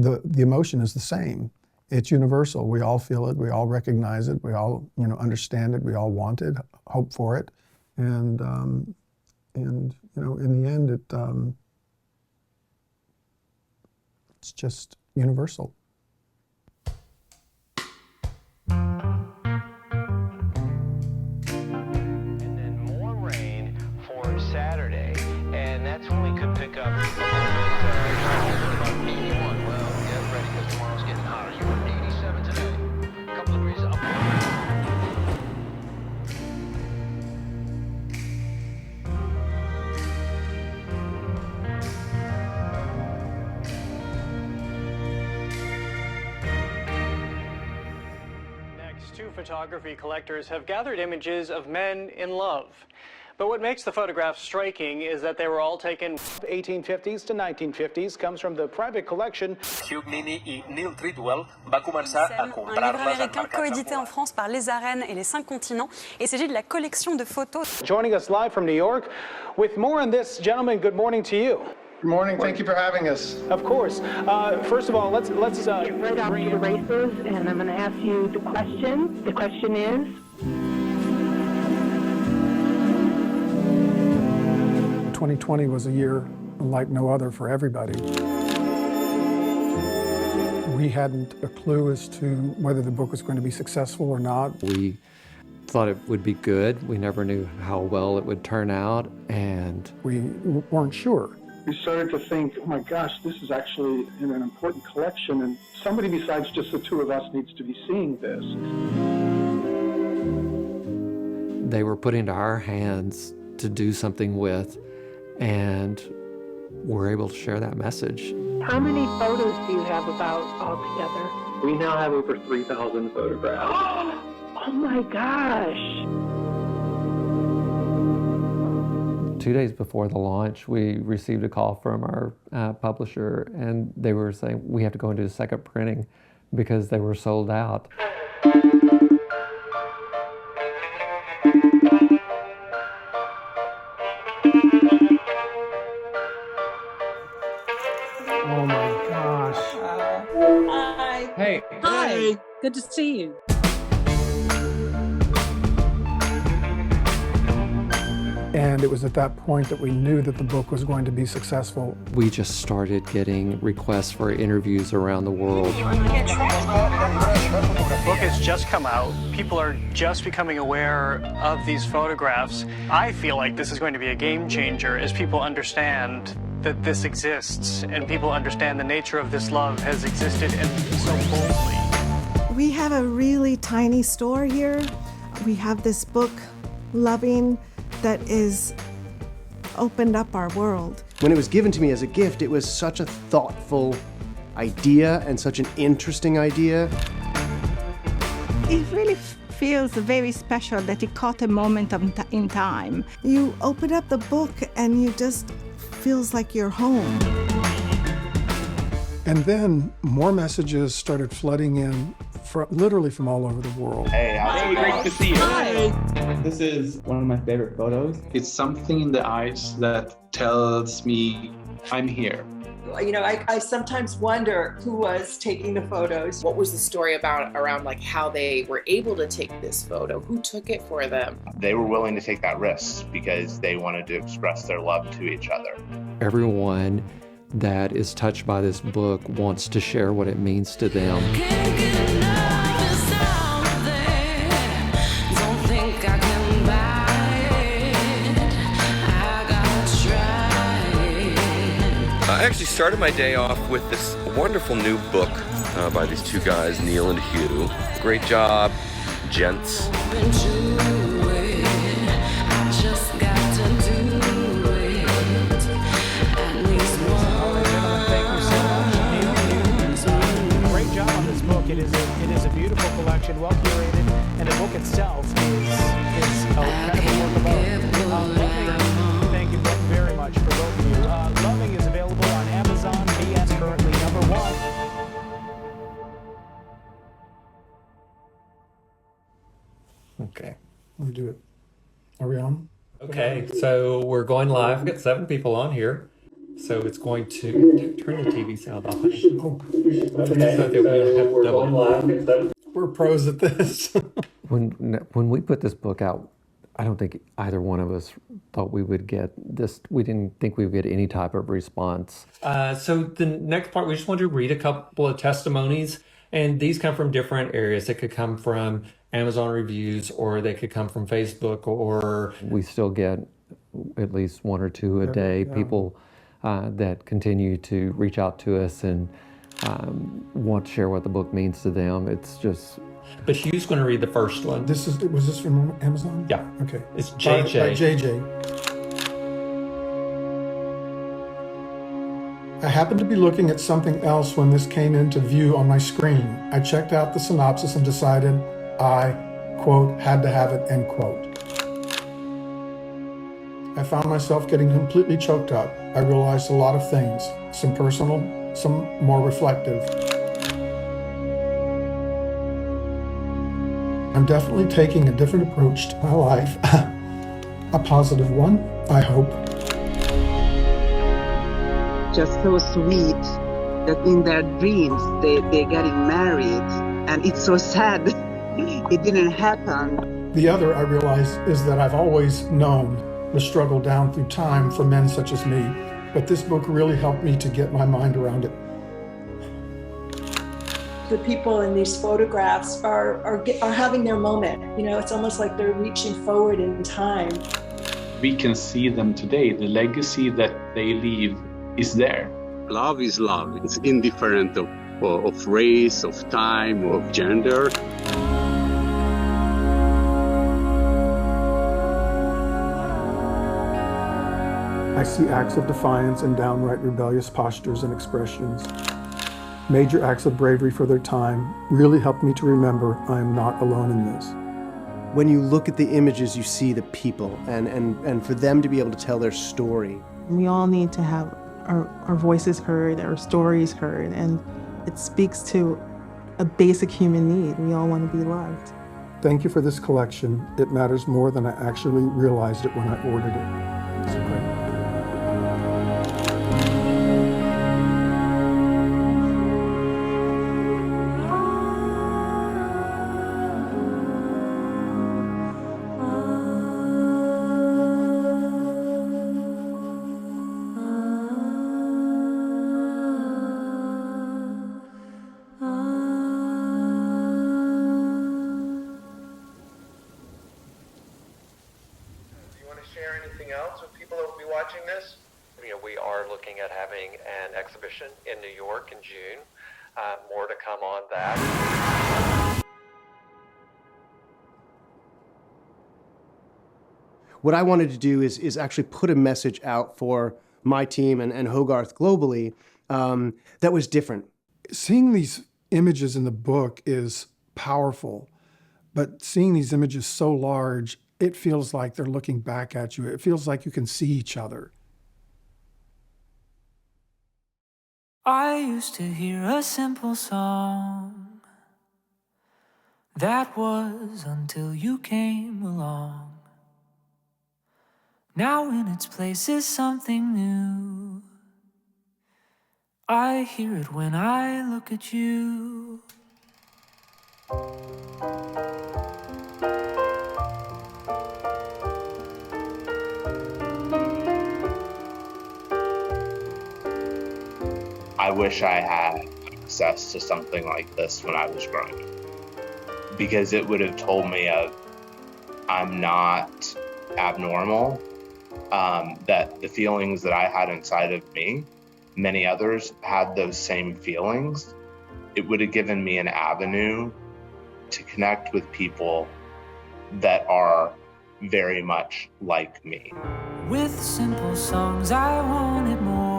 the emotion is the same. It's universal. We all feel it. We all recognize it. We all, understand it. We all want it, hope for it, and in the end, it's just universal. And then more rain for Saturday, and that's when we could pick up a little bit about 81. Well, get ready because tomorrow's getting hotter. You were 87 today. A couple degrees up. Two photography collectors have gathered images of men in love. But what makes the photographs striking is that they were all taken 1850s to 1950s comes from the private collection. Hugh Nini et Neil Treadwell va començar a Un comprar livre américain coédité en France par Les Arènes et Les 5 Continents. Et il s'agit de la collection de photos. Joining us live from New York with more on this, gentlemen, good morning to you. Good morning. Thank you for having us. Of course. First of all, let's right off to the races, and I'm going to ask you the question. The question is. 2020 was a year like no other for everybody. We hadn't a clue as to whether the book was going to be successful or not. We thought it would be good. We never knew how well it would turn out, and we weren't sure. We started to think, oh my gosh, this is actually in an important collection, and somebody besides just the two of us needs to be seeing this. they were put into our hands to do something with, and we're able to share that message. How many photos do you have about altogether? We now have over 3,000 photographs. Oh my gosh. 2 days before the launch, we received a call from our publisher, and they were saying we have to go into a second printing because they were sold out. Oh my gosh. Hi. Hey. Hi. Good to see you. And it was at that point that we knew that the book was going to be successful. We just started getting requests for interviews around the world. The book has just come out. People are just becoming aware of these photographs. I feel like this is going to be a game changer as people understand that this exists and people understand the nature of this love has existed and so boldly. We have a really tiny store here. We have this book, Loving, that is opened up our world. When it was given to me as a gift, it was such a thoughtful idea and such an interesting idea. It really feels very special that it caught a moment in time. You open up the book and you just feels like you're home. And then more messages started flooding in, literally from all over the world. Hey, great to see you. Hi. This is one of my favorite photos. It's something in the eyes that tells me I'm here. You know, I sometimes wonder who was taking the photos. What was the story about around like how they were able to take this photo? Who took it for them? They were willing to take that risk because they wanted to express their love to each other. Everyone that is touched by this book wants to share what it means to them. I actually started my day off with this wonderful new book by these two guys, Neil and Hugh. Great job, gents. Great job on this book. It is a beautiful collection, well curated, and the book itself is a kind of a work of art. Thank you very much for both of you. Loving is available on Amazon. BS currently #1. Okay, we'll do it. Are we on? Okay, so we're going live. We've got 7 people on here. So it's going to turn the TV sound off. So that we don't have to double. We're pros at this. When we put this book out, I don't think either one of us thought we would get this. We didn't think we would get any type of response. So the next part, we just wanted to read a couple of testimonies, and these come from different areas. They could come from Amazon reviews, or they could come from Facebook, or we still get at least one or two a day. Yeah. People that continue to reach out to us and want to share what the book means to them. It's just. But Hugh's going to read the first one. Was this from Amazon? Yeah. Okay. It's JJ. By JJ. I happened to be looking at something else when this came into view on my screen. I checked out the synopsis and decided I, quote, had to have it, end quote. I found myself getting completely choked up. I realized a lot of things, some personal, some more reflective. I'm definitely taking a different approach to my life. A positive one, I hope. Just so sweet that in their dreams they're getting married, and it's so sad it didn't happen. The other I realize is that I've always known the struggle down through time for men such as me, but this book really helped me to get my mind around it. The people in these photographs are having their moment. You know, it's almost like they're reaching forward in time. We can see them today. The legacy that they leave is there. Love is love. It's indifferent of race, of time, of gender. I see acts of defiance and downright rebellious postures and expressions. Major acts of bravery for their time really helped me to remember I am not alone in this. When you look at the images, you see the people, and for them to be able to tell their story. We all need to have our voices heard, our stories heard, and it speaks to a basic human need. We all want to be loved. Thank you for this collection. It matters more than I actually realized it when I ordered it. It's great. We are looking at having an exhibition in New York in June. More to come on that. What I wanted to do is actually put a message out for my team and Hogarth globally that was different. Seeing these images in the book is powerful, but seeing these images so large, it feels like they're looking back at you. It feels like you can see each other. I used to hear a simple song. That was until you came along. Now in its place is something new. I hear it when I look at you. I wish I had access to something like this when I was growing up, because it would have told me I'm not abnormal, that the feelings that I had inside of me, many others had those same feelings. It would have given me an avenue to connect with people that are very much like me. With simple songs I wanted more.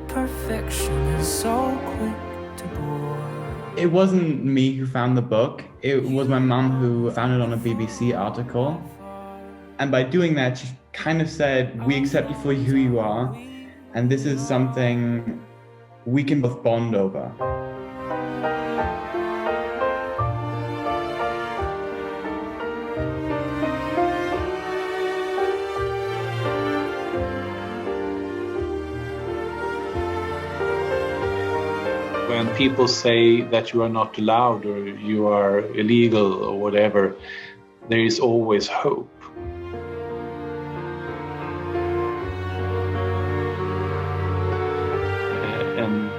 Perfection is so quick to bore. It wasn't me who found the book. It was my mum who found it on a BBC article. And by doing that, she kind of said, we accept you for who you are, and this is something we can both bond over. When people say that you are not allowed or you are illegal or whatever, there is always hope. And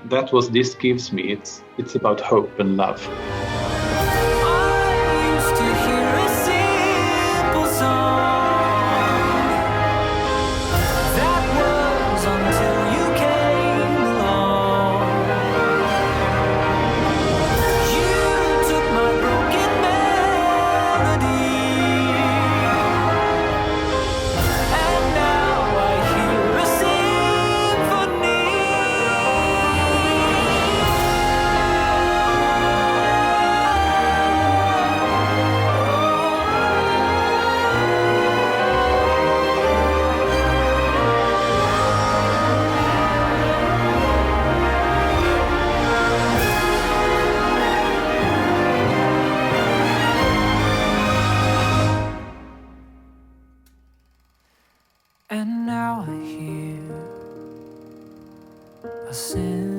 that's what this gives me. It's about hope and love. And now I hear a sin.